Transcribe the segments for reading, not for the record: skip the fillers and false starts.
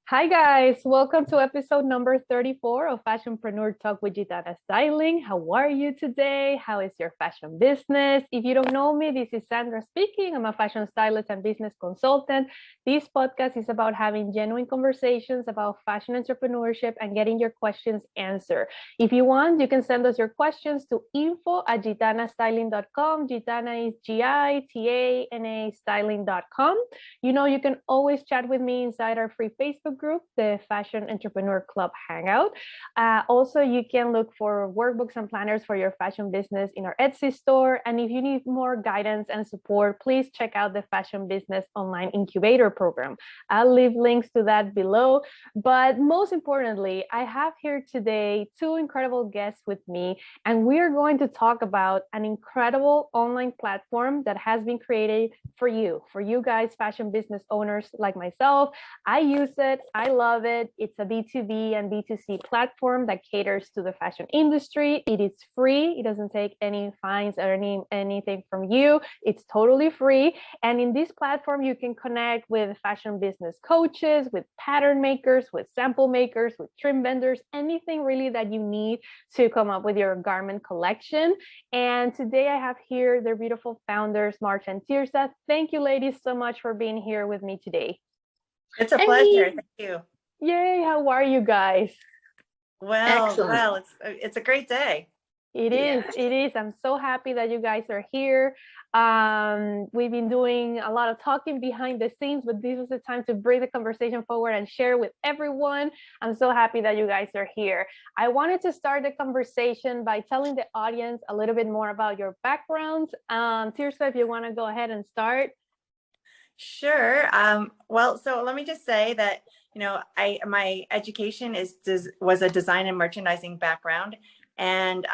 Hi guys, welcome to episode number 34 of Fashionpreneur Talk with Gitana Styling. How are you today? How is your fashion business? If you don't know me, this is Sandra speaking. I'm a fashion stylist and business consultant. This podcast is about having genuine conversations about fashion entrepreneurship and getting your questions answered. If you want, you can send us your questions to info@gitanastyling.com. Gitana is Gitana styling.com. You can always chat with me inside our free Facebook group, the Fashion Entrepreneur Club Hangout. Also, you can look for workbooks and planners for your fashion business in our Etsy store. And if you need more guidance and support, please check out the Fashion Business Online Incubator program. I'll leave links to that below. But most importantly, I have here today two incredible guests with me, and we're going to talk about an incredible online platform that has been created for you guys, fashion business owners like myself. I use it. I love it. It's a B2B and B2C platform that caters to the fashion industry. It is free. It doesn't take any fines or anything from you. It's totally free. And in this platform, you can connect with fashion business coaches, with pattern makers, with sample makers, with trim vendors, anything really that you need to come up with your garment collection. And today I have here their beautiful founders, Marge and Tirsa. Thank you, ladies, so much for being here with me today. It's a pleasure. Thank you. Yay. How are you guys? Well, it's a great day. It is. I'm so happy that you guys are here. We've been doing a lot of talking behind the scenes, but this was the time to bring the conversation forward and share with everyone. I'm so happy that you guys are here. I wanted to start the conversation by telling the audience a little bit more about your backgrounds. Tirsa, if you want to go ahead and start. Sure. Well, so let me just say that, my education was a design and merchandising background, and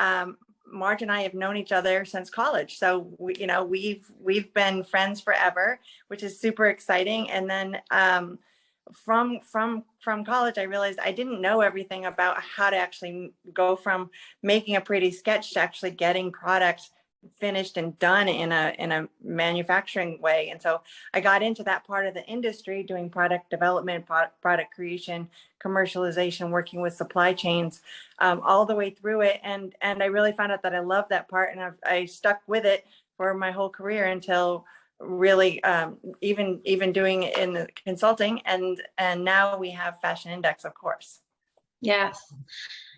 Marge and I have known each other since college. So we've been friends forever, which is super exciting. And then from college, I realized I didn't know everything about how to actually go from making a pretty sketch to actually getting products finished and done in a manufacturing way. And so I got into that part of the industry, doing product development, product creation, commercialization, working with supply chains, all the way through it. And I really found out that I love that part, and I stuck with it for my whole career until really even doing it in the consulting, and now we have Fashion Index, of course. Yes.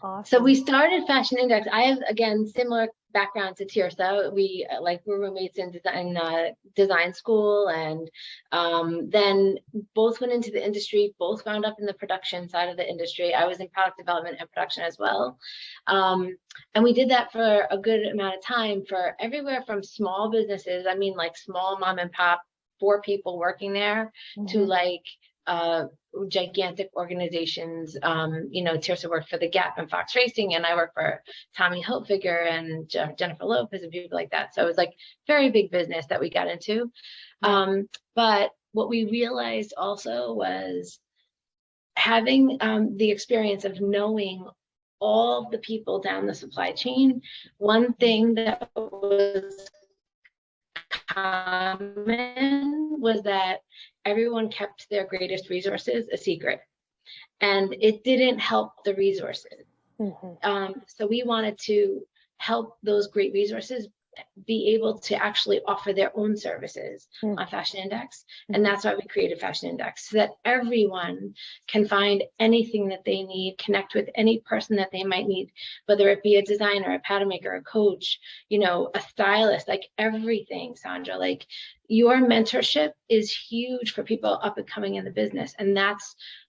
Awesome. So we started Fashion Index. I have, again, similar background to Tirsa. We were roommates in design school, and then both went into the industry, both wound up in the production side of the industry. I was in product development and production as well. And we did that for a good amount of time, for everywhere from small businesses, I mean, like small mom and pop, 4 people working there, to gigantic organizations. Tirsa worked for the Gap and Fox Racing, and I worked for Tommy Hilfiger and Jennifer Lopez and people like that. So it was like very big business that we got into. But what we realized also was having the experience of knowing all the people down the supply chain. One thing that was common was that everyone kept their greatest resources a secret, and it didn't help the resources. So we wanted to help those great resources be able to actually offer their own services on Fashion Index. And that's why we created Fashion Index, so that everyone can find anything that they need, connect with any person that they might need, whether it be a designer, a pattern maker, a coach, a stylist, like everything, Sandra. Like, your mentorship is huge for people up and coming in the business. And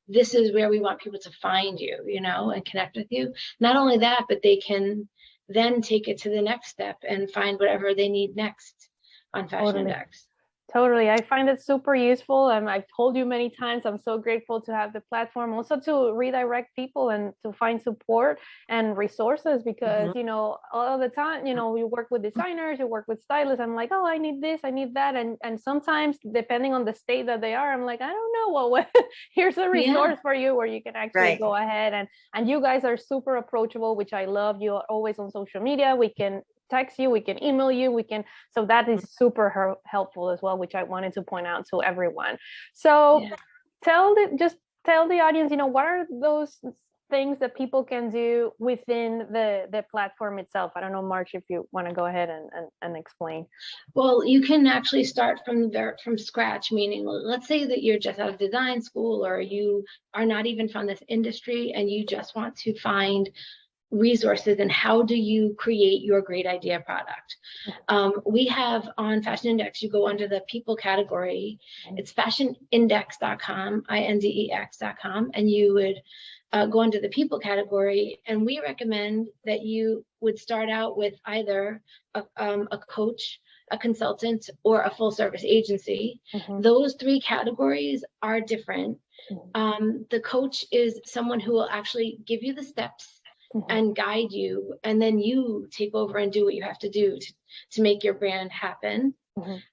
this is where we want people to find you, and connect with you. Not only that, but they can then take it to the next step and find whatever they need next on Fashion Index. Totally. I find it super useful. And I've told you many times, I'm so grateful to have the platform also to redirect people and to find support and resources, because, all the time, you work with designers, you work with stylists. I'm like, oh, I need this, I need that. And sometimes, depending on the state that they are, I'm like, I don't know what here's a resource for you where you can actually go ahead. And you guys are super approachable, which I love. You are always on social media. We can text you, we can email you, so that is super helpful as well, which I wanted to point out to everyone. So just tell the audience, what are those things that people can do within the platform itself? I don't know, Marge, if you want to go ahead and explain. Well, you can actually start from scratch, meaning let's say that you're just out of design school, or you are not even from this industry and you just want to find resources and how do you create your great idea product. We have on Fashion Index, you go under the people category. It's fashionindex.com, INDEX.com, and you would go under the people category, and we recommend that you would start out with either a coach, a consultant, or a full service agency. Those three categories are different. The coach is someone who will actually give you the steps and guide you, and then you take over and do what you have to do to make your brand happen.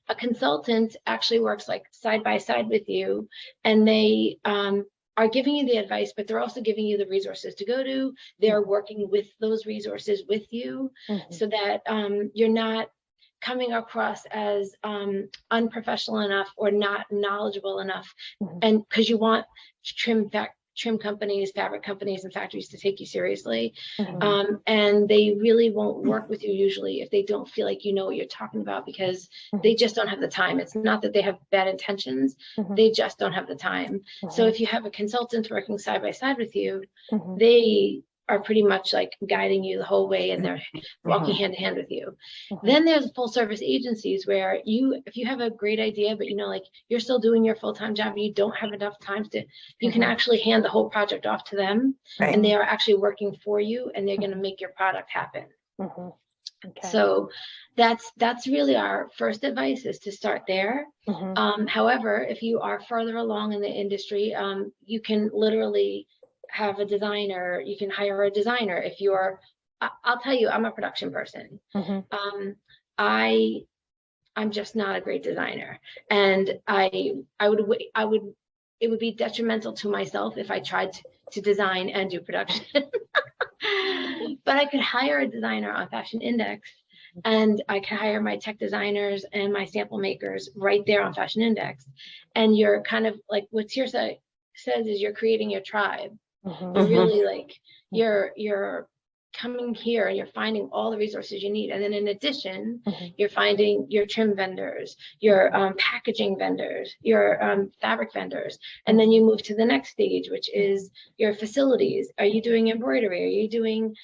A consultant actually works like side by side with you, and they are giving you the advice, but they're also giving you the resources to go to. They're working with those resources with you, so that you're not coming across as unprofessional enough or not knowledgeable enough, and because you want trim companies, fabric companies, and factories to take you seriously. And they really won't work with you usually if they don't feel like you know what you're talking about, because they just don't have the time. It's not that they have bad intentions, they just don't have the time. So if you have a consultant working side by side with you, they are pretty much like guiding you the whole way, and they're walking hand in hand with you. Then there's full service agencies where if you have a great idea, but like you're still doing your full-time job and you don't have enough time to, you can actually hand the whole project off to them, and they are actually working for you, and they're going to make your product happen. So that's really our first advice, is to start there. However, if you are further along in the industry, you can literally have a designer. You can hire a designer. If you're, I'll tell you, I'm a production person. I'm just not a great designer, and it would be detrimental to myself if I tried to design and do production. But I could hire a designer on Fashion Index, and I could hire my tech designers and my sample makers right there on Fashion Index. And you're kind of like what Tirsa says, is you're creating your tribe. You're really like you're coming here and you're finding all the resources you need, and then in addition you're finding your trim vendors, your packaging vendors, your fabric vendors, and then you move to the next stage, which is your facilities. Are you doing embroidery? Are you doing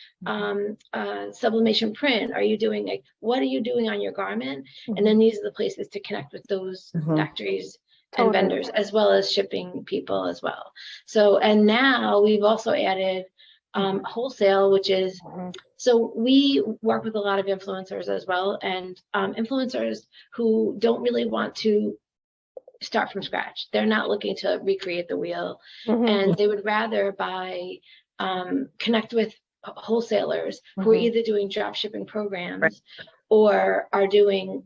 sublimation print? Are you doing, like, what are you doing on your garment? And then these are the places to connect with those factories and vendors, as well as shipping people as well. So, and now we've also added wholesale, which is, so we work with a lot of influencers as well, and influencers who don't really want to start from scratch. They're not looking to recreate the wheel, and they would rather connect with wholesalers who are either doing drop shipping programs or are doing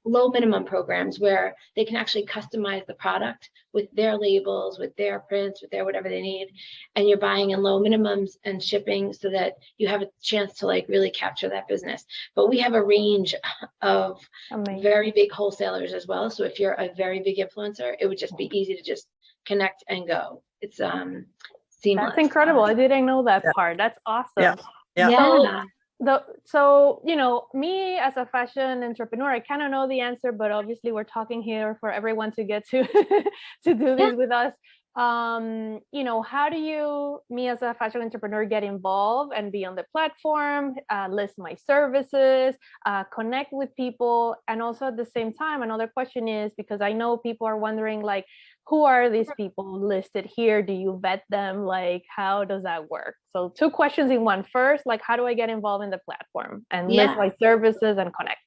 low minimum programs where they can actually customize the product with their labels, with their prints, with their whatever they need, and you're buying in low minimums and shipping, so that you have a chance to like really capture that business. But we have a range of very big wholesalers as well, so if you're a very big influencer, it would just be easy to just connect and go. It's seamless. That's incredible. I didn't know that part. That's awesome. So, me as a fashion entrepreneur, I kind of know the answer, but obviously we're talking here for everyone to get to to do this with us. How do me as a fashion entrepreneur, get involved and be on the platform, list my services, connect with people? And also at the same time, another question is, because I know people are wondering, like, who are these people listed here? Do you vet them? Like, how does that work? So 2 questions in one. First, like, how do I get involved in the platform and list my services and connect?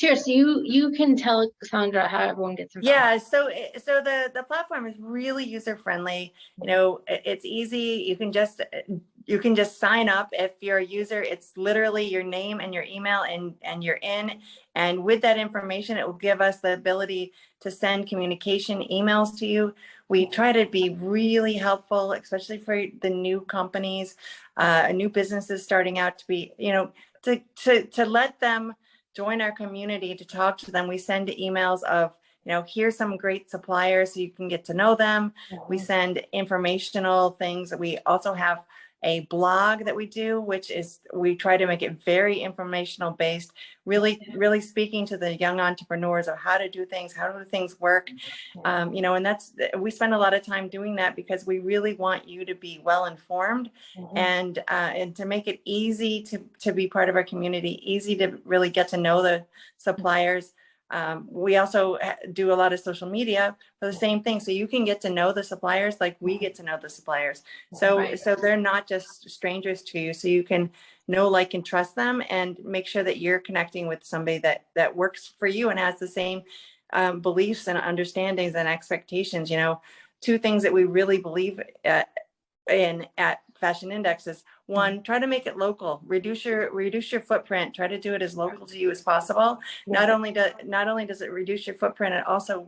Tirsa, you can tell Sandra how everyone gets involved. Yeah, so the platform is really user friendly. It's easy. You can just sign up if you're a user. It's literally your name and your email, and you're in. And with that information, it will give us the ability to send communication emails to you. We try to be really helpful, especially for the new companies, new businesses starting out, to be, to let them join our community, to talk to them. We send emails of here's some great suppliers so you can get to know them. We Mhm. send informational things. We also have a blog that we do, which is, we try to make it very informational based, really speaking to the young entrepreneurs of how to do things, how do things work. And we spend a lot of time doing that because we really want you to be well informed, Mhm. and to make it easy to be part of our community, easy to really get to know the suppliers. We also do a lot of social media for the same thing. So you can get to know the suppliers like we get to know the suppliers. So, Right. so they're not just strangers to you. So you can know, like, and trust them, and make sure that you're connecting with somebody that works for you and has the same beliefs and understandings and expectations. Two things that we really believe in at Fashion Index is, one, try to make it local, reduce your footprint, try to do it as local to you as possible. Yeah. Not only does it reduce your footprint, it also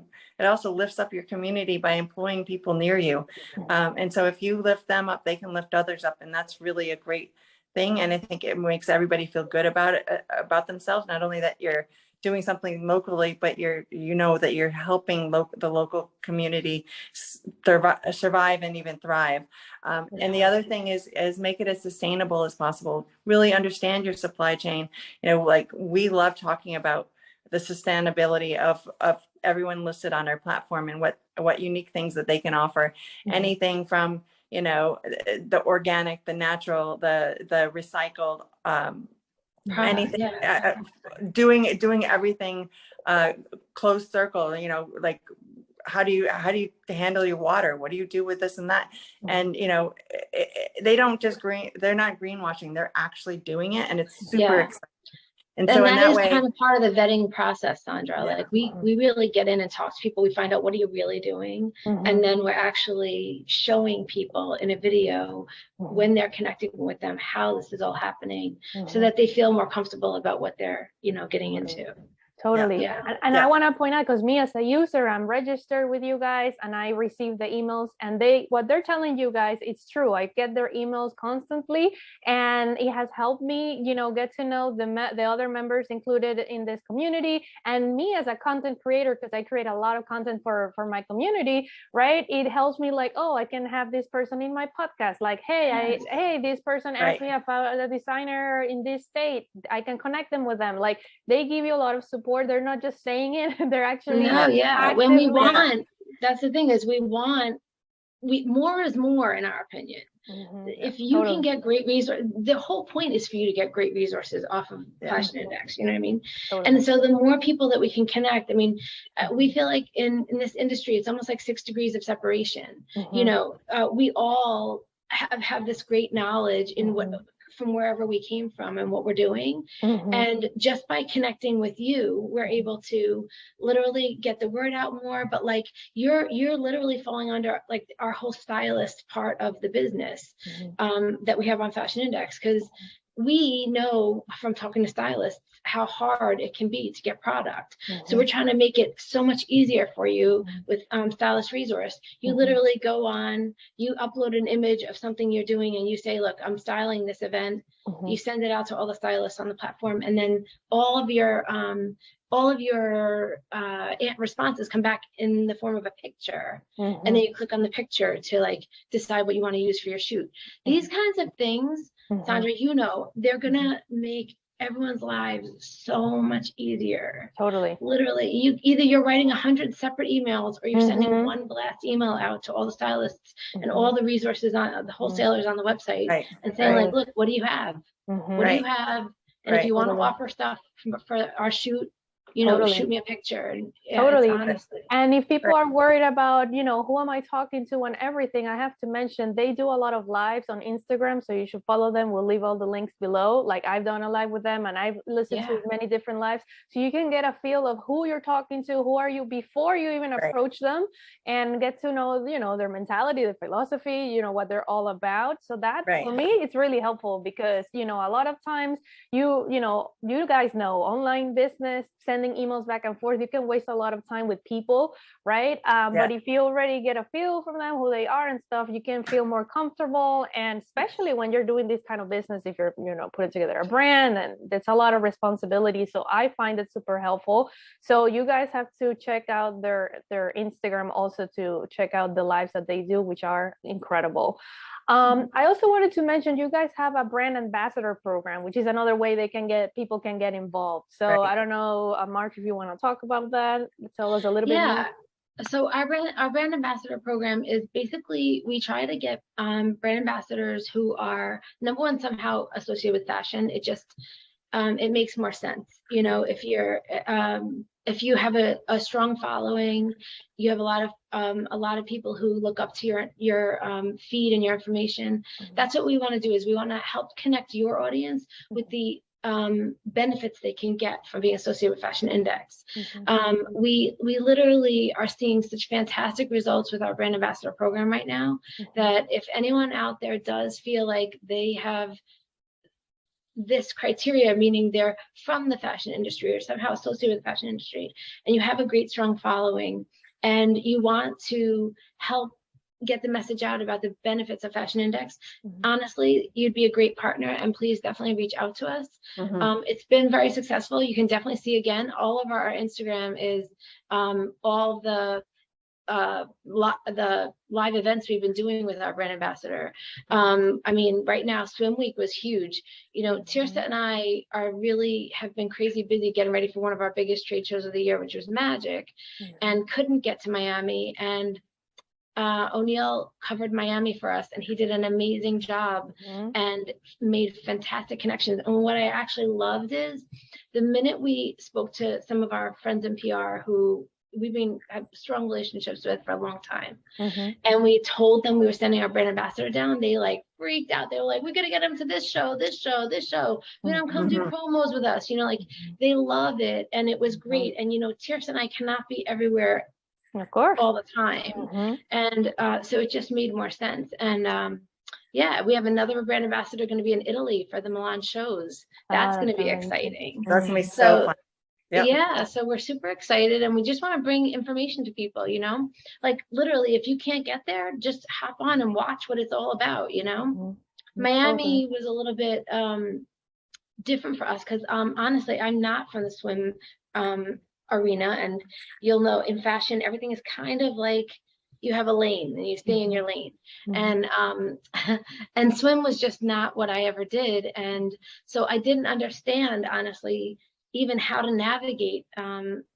lifts up your community by employing people near you. And so if you lift them up, they can lift others up, and that's really a great thing. And I think it makes everybody feel good about themselves. Not only that you're doing something locally, but that you're helping the local community survive and even thrive. And the other thing is make it as sustainable as possible. Really understand your supply chain. Like, we love talking about the sustainability of everyone listed on our platform, and what unique things that they can offer. Anything from the organic, the natural, the recycled, anything, doing everything closed circle. Like, how do you handle your water? What do you do with this and that? And they don't just they're not greenwashing, they're actually doing it, and it's super exciting. And so in that that is way, kind of part of the vetting process, Sandra. Like, we really get in and talk to people. We find out, what are you really doing? And then we're actually showing people in a video, when they're connecting with them, how this is all happening, so that they feel more comfortable about what they're getting into. Totally. Yeah. And I want to point out, because me as a user, I'm registered with you guys, and I receive the emails, and what they're telling you guys, it's true. I get their emails constantly, and it has helped me, get to know the other members included in this community, and me as a content creator, because I create a lot of content for my community, right? It helps me, like, oh, I can have this person in my podcast. Like, hey, this person asked me about a designer in this state. I can connect them with them. Like, they give you a lot of support. They're not just saying it, they're actually when we want, that's the thing, is more is more, in our opinion. If you can get great resources, the whole point is for you to get great resources off of Fashion Index, you know what I mean? And so the more people that we can connect, I mean, we feel like in this industry, it's almost like 6 degrees of separation. We all have this great knowledge in from wherever we came from and what we're doing. And just by connecting with you, we're able to literally get the word out more. But like, you're literally falling under like our whole stylist part of the business that we have on Fashion Index, because we know from talking to stylists how hard it can be to get product. So we're trying to make it so much easier for you with Stylist Resource. You literally go on, you upload an image of something you're doing, and you say, look, I'm styling this event. You send it out to all the stylists on the platform, and then all of your responses come back in the form of a picture. And then you click on the picture to like decide what you want to use for your shoot. These kinds of things, Sandra, they're gonna make everyone's lives so much easier. Totally. Literally, you're writing 100 separate emails, or you're sending one blast email out to all the stylists and all the resources on the wholesalers on the website, and saying like, look, what do you have? What do you have? And if you want to offer stuff for our shoot, shoot me a picture. And honestly. And if people are worried about, who am I talking to and everything, I have to mention they do a lot of lives on Instagram, so you should follow them. We'll leave all the links below. Like, I've done a live with them, and I've listened to many different lives, so you can get a feel of who you're talking to, who are you, before you even approach them, and get to know, their mentality, their philosophy, what they're all about. So that for me, it's really helpful, because a lot of times you guys know online business, sending sending emails back and forth, you can waste a lot of time with people, right? But if you already get a feel from them, who they are and stuff, you can feel more comfortable. And especially when you're doing this kind of business, if you're, putting together a brand, and it's a lot of responsibility. So I find it super helpful. So you guys have to check out their Instagram also to check out the lives that they do, which are incredible. I also wanted to mention you guys have a brand ambassador program, which is another way people can get involved. So I don't know, Marge, if you want to talk about that, tell us a little bit more. So our brand ambassador program is basically, we try to get brand ambassadors who are, number one, somehow associated with fashion. It just it makes more sense, if you have a strong following, you have a lot of people who look up to your feed and your information. That's what we want to do, is we want to help connect your audience with the benefits they can get from being associated with Fashion Index. We literally are seeing such fantastic results with our brand ambassador program right now, that if anyone out there does feel like they have this criteria, meaning they're from the fashion industry or somehow associated with the fashion industry, and you have a great strong following, and you want to help get the message out about the benefits of Fashion Index, honestly, you'd be a great partner, and please definitely reach out to us. It's been very successful. You can definitely see, again, all of our Instagram is all the live events we've been doing with our brand ambassador. I mean, right now Swim Week was huge. Tirsa and I have been crazy busy getting ready for one of our biggest trade shows of the year, which was Magic, and couldn't get to Miami, and O'Neill covered Miami for us, and he did an amazing job and made fantastic connections. And what I actually loved is the minute we spoke to some of our friends in PR who we've had strong relationships with for a long time, and we told them we were sending our brand ambassador down, they like freaked out. They were like, "We're gonna get him to this show. We don't come do promos with us." They love it, and it was great. And Tirsa and I cannot be everywhere, of course, all the time, and so it just made more sense. And we have another brand ambassador going to be in Italy for the Milan shows. That's going to be exciting. That's going to be so fun. Yeah, so we're super excited, and we just want to bring information to people, like literally, if you can't get there, just hop on and watch what it's all about. Miami was a little bit different for us, because honestly, I'm not from the swim arena, and you'll know in fashion everything is kind of like you have a lane and you stay in your lane, and swim was just not what I ever did, and so I didn't understand, honestly, even how to navigate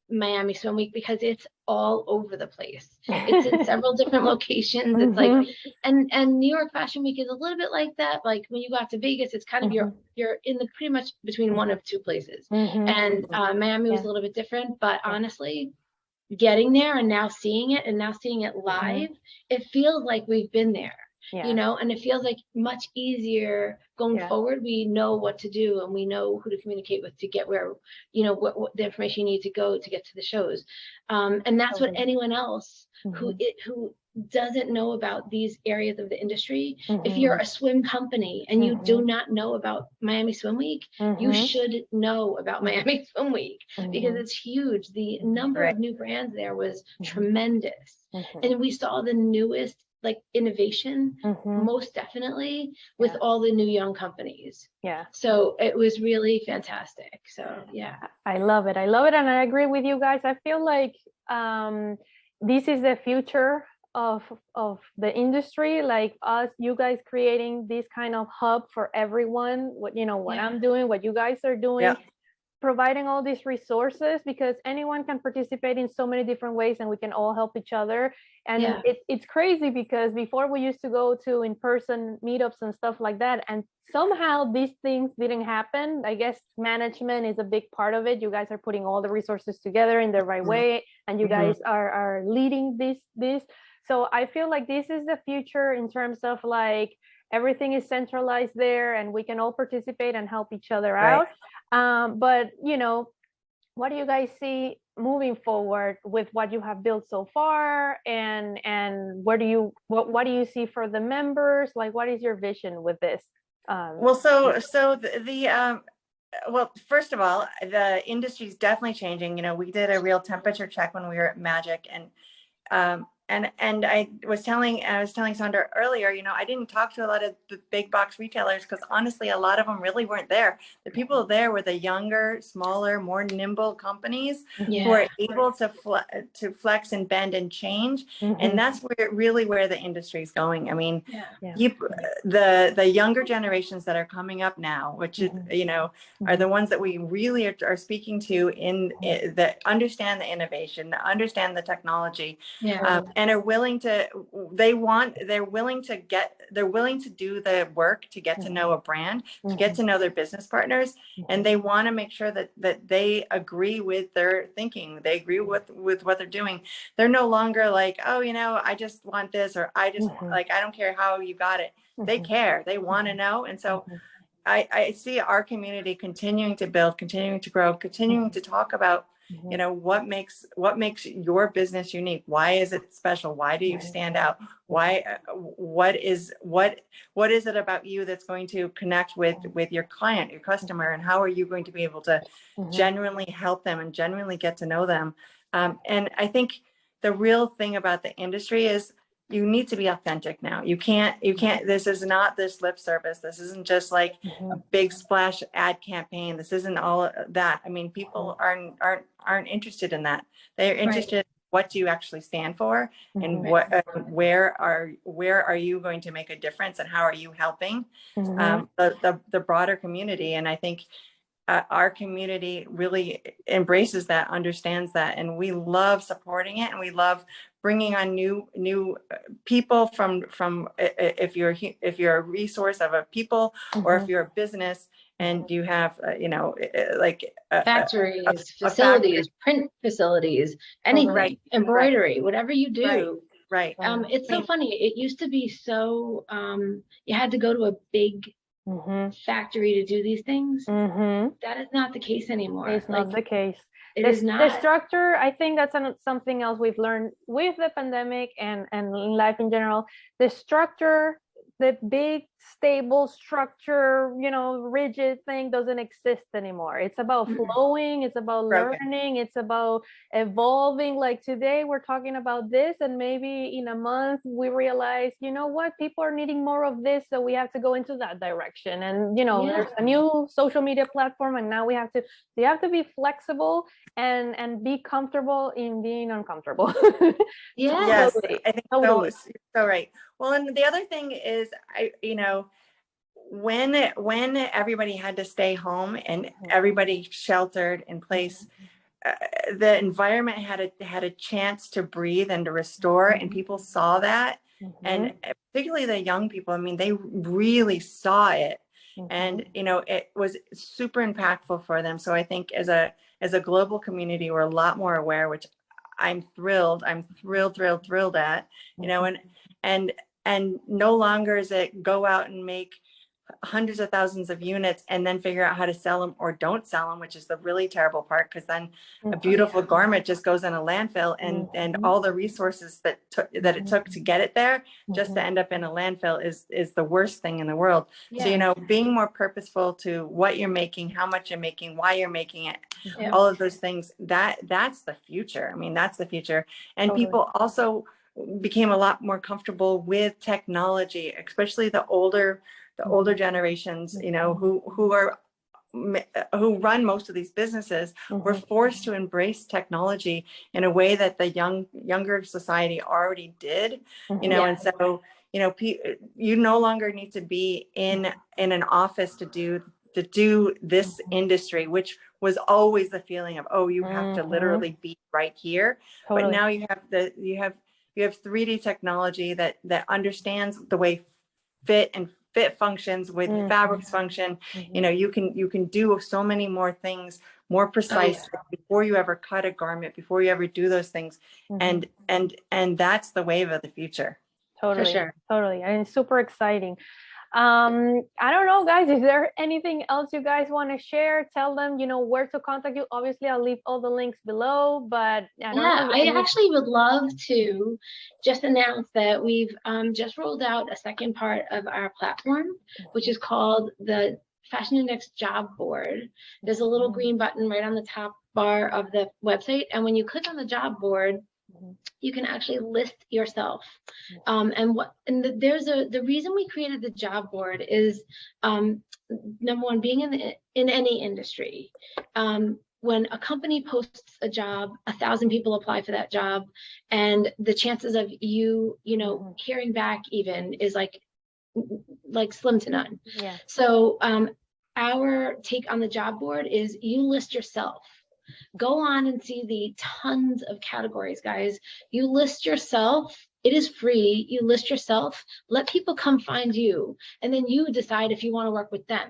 Miami Swim Week, because it's all over the place. It's in several different locations. It's like, and New York Fashion Week is a little bit like that. Like when you go out to Vegas, it's kind of you're in the pretty much between one of two places. And Miami was a little bit different, but honestly, getting there and now seeing it live, it feels like we've been there. And it feels like much easier going forward. We know what to do, and we know who to communicate with to get where, what the information you need to go to get to the shows. And that's what anyone else who doesn't know about these areas of the industry, if you're a swim company and you do not know about Miami Swim Week, you should know about Miami Swim Week, because it's huge. The number of new brands there was tremendous. And we saw the newest innovation, most definitely, with all the new young companies. So it was really fantastic. So I love it, and I agree with you guys. I feel like this is the future of the industry, like you guys creating this kind of hub for everyone, what I'm doing, what you guys are doing, providing all these resources, because anyone can participate in so many different ways, and we can all help each other. And it's crazy, because before we used to go to in-person meetups and stuff like that, and somehow these things didn't happen. I guess management is a big part of it. You guys are putting all the resources together in the right way, and you guys are leading this. So I feel like this is the future in terms of everything is centralized there, and we can all participate and help each other out. But what do you guys see moving forward with what you have built so far, and what do you see for the members? What is your vision with this? Well, so the Well, first of all, the industry is definitely changing. You know, we did a real temperature check when we were at Magic, and I was telling Sandra earlier, you know, I didn't talk to a lot of the big box retailers because honestly, a lot of them really weren't there. The people there were the younger, smaller, more nimble companies who are able to flex and bend and change, and that's where the industry is going. I mean, the younger generations that are coming up now, which is, you know, are the ones that we really are speaking to that understand the innovation, that understand the technology, and are willing to, they're willing to do the work to get to know a brand, to get to know their business partners, and they want to make sure that they agree with their thinking, they agree with what they're doing. They're no longer like, oh, you know, I just want this, or I just like, I don't care how you got it. They care, they want to know. And so I see our community continuing to build, continuing to grow, continuing to talk about, you know, what makes your business unique. Why is it special? Why do you stand out? Why? What is it about you that's going to connect with your client, your customer, and how are you going to be able to genuinely help them and genuinely get to know them? And I think the real thing about the industry is you need to be authentic now. You can't, this is not this lip service. This isn't just like a big splash ad campaign. This isn't all that. I mean, people aren't interested in that. They're interested in what do you actually stand for, and where are you going to make a difference, and how are you helping the broader community. And I think our community really embraces that, understands that, and we love supporting it, and we love bringing on new people from if you're a resource of a people, or if you're a business and you have you know, like factories, facilities, print facilities, anything, embroidery, whatever you do. It's so funny. It used to be so you had to go to a big factory to do these things. That is not the case anymore. It's not the case. It is not. The structure, I think that's something else we've learned with the pandemic and in life in general. The structure, the big stable structure, you know, rigid thing doesn't exist anymore. It's about flowing, it's about learning, it's about evolving. Like today we're talking about this, and maybe in a month we realize, you know what, people are needing more of this, so we have to go into that direction. And you know, there's a new social media platform, and now you have to be flexible and be comfortable in being uncomfortable. Yes, totally. I think so right. Well, and the other thing is, you know, when everybody had to stay home and everybody sheltered in place, the environment had a chance to breathe and to restore, and people saw that, and particularly the young people. I mean, they really saw it, and you know, it was super impactful for them. So I think as a global community, we're a lot more aware, which I'm thrilled at, you know, and no longer is it go out and make hundreds of thousands of units and then figure out how to sell them or don't sell them, which is the really terrible part, because then a beautiful garment just goes in a landfill, and all the resources that it took to get it there just to end up in a landfill is the worst thing in the world. So, you know, being more purposeful to what you're making, how much you're making, why you're making it, all of those things, that's the future. I mean, that's the future. And people also became a lot more comfortable with technology, especially the older generations, you know, who run most of these businesses, were forced to embrace technology in a way that the younger society already did, you know. And so, you know, you no longer need to be in an office to do this industry, which was always the feeling of, oh, you have to literally be right here. But now you have 3D technology that understands the way fit functions, with fabrics function. You know, you can do so many more things more precise before you ever cut a garment, before you ever do those things. And that's the wave of the future. Totally. For sure. Totally. And it's super exciting. I don't know, guys, is there anything else you guys want to share? Tell them, you know, where to contact you. Obviously, I'll leave all the links below, but I actually would love to just announce that we've just rolled out a second part of our platform, which is called the Fashion Index job board. There's a little green button right on the top bar of the website. And when you click on the job board, you can actually list yourself. The reason we created the job board is, number one, being in any industry. When a company posts a job, 1,000 people apply for that job, and the chances of you hearing back even is like slim to none. Yeah. So our take on the job board is you list yourself. Go on and see the tons of categories, guys. You list yourself. It is free. You list yourself. Let people come find you, and then you decide if you want to work with them.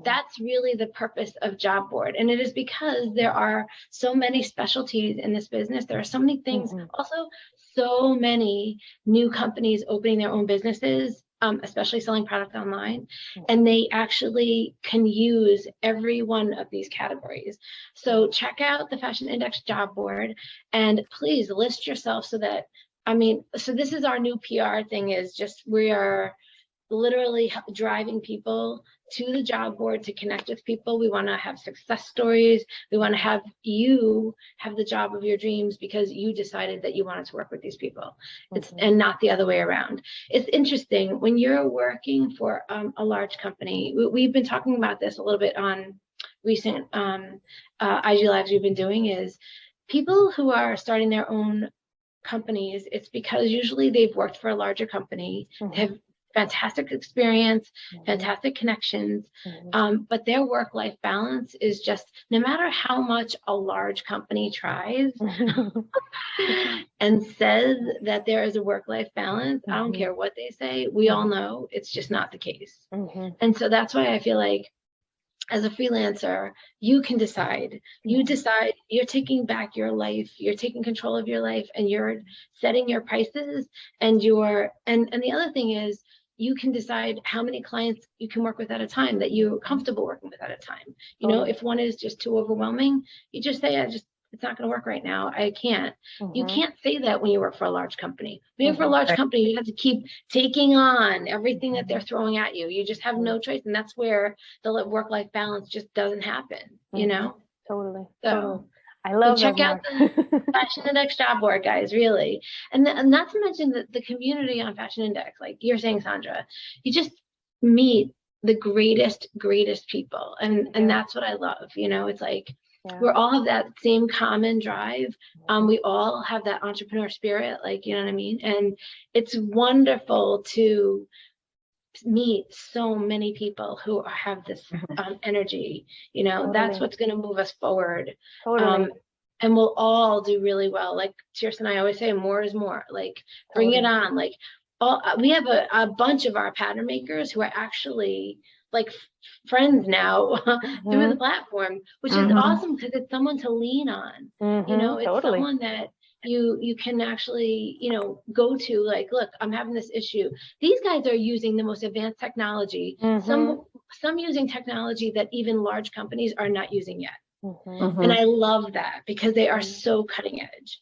That's really the purpose of job board. And it is because there are so many specialties in this business. There are so many things, also so many new companies opening their own businesses, especially selling product online, and they actually can use every one of these categories. So check out the Fashion Index job board, and please list yourself so that, so this is our new PR thing, is just, we are literally driving people to the job board to connect with people. We want to have success stories. We want to have you have the job of your dreams because you decided that you wanted to work with these people. And not the other way around. It's interesting when you're working for a large company. We've been talking about this a little bit on recent IG lives we've been doing, is people who are starting their own companies, it's because usually they've worked for a larger company, have fantastic experience, fantastic connections, but their work-life balance is just, no matter how much a large company tries and says that there is a work-life balance, I don't care what they say, we all know it's just not the case. And so that's why I feel like, as a freelancer, you can decide. You decide, you're taking back your life, you're taking control of your life, and you're setting your prices, and the other thing is, you can decide how many clients you can work with at a time that you're comfortable working with at a time. You know, if one is just too overwhelming, you just say, it's not going to work right now. I can't. You can't say that when you work for a large company. When you work for a large company, you have to keep taking on everything that they're throwing at you. You just have no choice. And that's where the work-life balance just doesn't happen, you know? Totally. So, totally. I love check out the Fashion Index job board, guys, really. And not to mention the community on Fashion Index, like you're saying, Sandra, you just meet the greatest people. And that's what I love. You know, it's like, we all have that same common drive. We all have that entrepreneur spirit, like, you know what I mean? And it's wonderful to meet so many people who have this energy, you know. That's what's going to move us forward. And we'll all do really well. Like Tirsa and I always say, more is more. Like, bring it on. Like, we have a bunch of our pattern makers who are actually like friends now through the platform, which is awesome, because it's someone to lean on. You know, it's someone that you can actually, you know, go to, like, look, I'm having this issue. These guys are using the most advanced technology, some using technology that even large companies are not using yet. And I love that, because they are so cutting edge,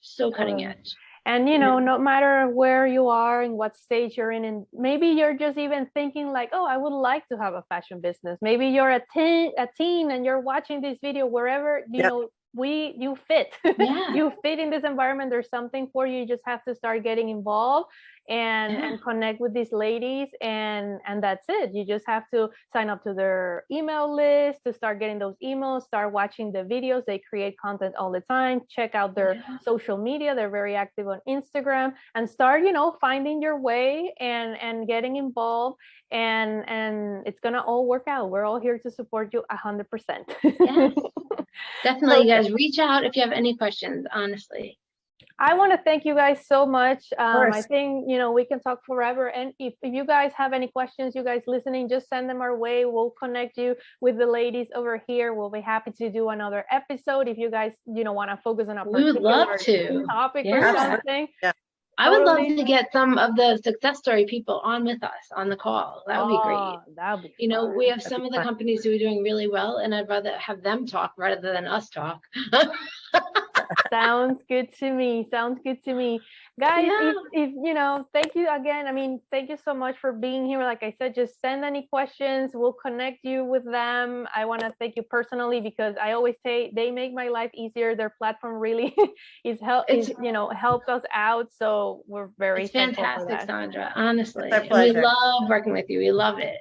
And, you know, no matter where you are and what stage you're in, and maybe you're just even thinking like, oh, I would like to have a fashion business. Maybe you're a teen and you're watching this video, wherever, you know, you fit. You fit in this environment. There's something for you. You just have to start getting involved and connect with these ladies, and that's it. You just have to sign up to their email list to start getting those emails, start watching the videos. They create content all the time. Check out their social media. They're very active on Instagram, and start, you know, finding your way and getting involved, and it's gonna all work out. We're all here to support you 100%. Yes, definitely. You guys reach out if you have any questions, honestly. I want to thank you guys so much. I think, you know, we can talk forever. And if you guys have any questions, you guys listening, just send them our way. We'll connect you with the ladies over here. We'll be happy to do another episode if you guys, you know, want to focus on a particular topic or something. I would love to get some of the success story people on with us on the call. That would be great. That would be you know, we have some of the companies who are doing really well, and I'd rather have them talk rather than us talk. Sounds good to me. Guys, Yeah. if you know, thank you again. I mean, thank you so much for being here. Like I said, just send any questions. We'll connect you with them. I want to thank you personally because I always say they make my life easier. Their platform really is helped us out. So we're very It's thankful for fantastic, that. Sandra, honestly. It's our And we pleasure. love working with you. We love it.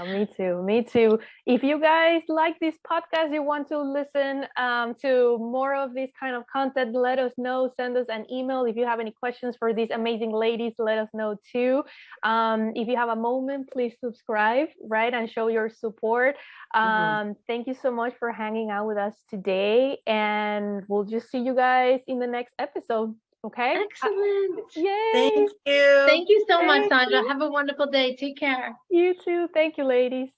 Me too. Me too. If you guys like this podcast, you want to listen to more of this kind of content, let us know. Send us an email. If you have any questions for these amazing ladies, let us know too. If you have a moment, please subscribe, right, and show your support. Thank you so much for hanging out with us today. And we'll just see you guys in the next episode. Okay? Excellent. Yay! Thank you. Thank you so much, Thank Sandra. you. Have a wonderful day. Take care. You too. Thank you, ladies.